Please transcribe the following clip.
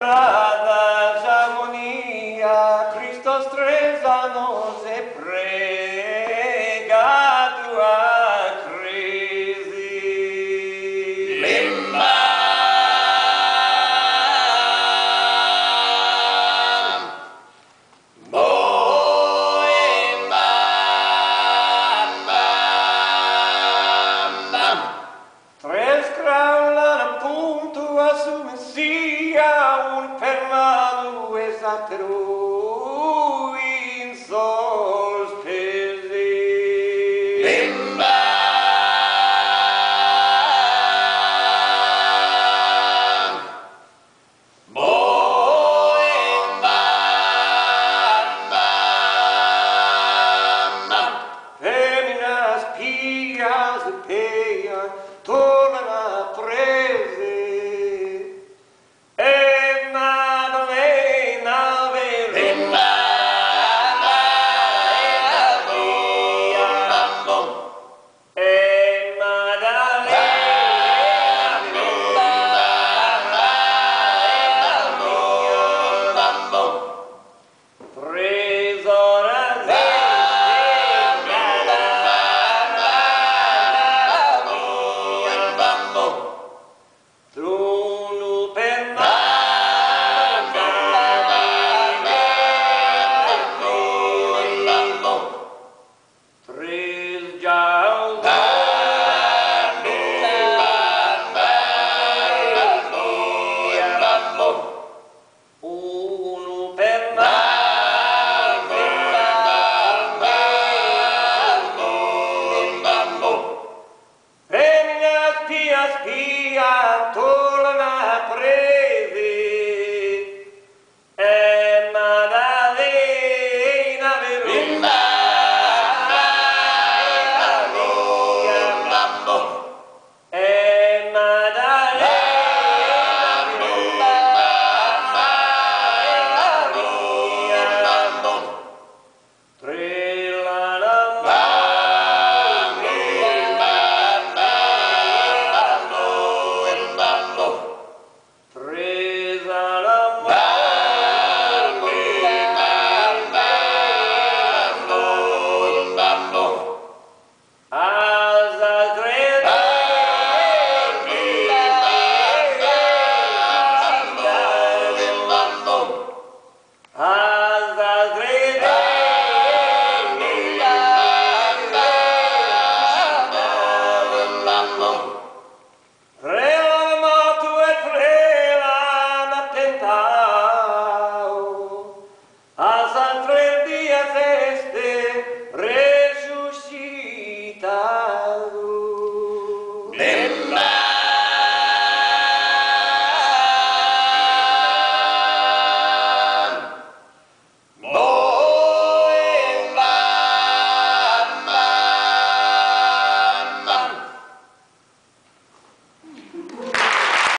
entrada armonía, Cristo estrella nos prega tua crisi. Limba. Tres craulan appunto a su messia, un per mano esatero in sospesi. Limba. Feminas pias e peia tornano a prese e Maddalena Limba. e Maddalena trono per tres già uno per femmina spia torna prese e Maddalena Limba. e Maddalena Frela amato e frela attenta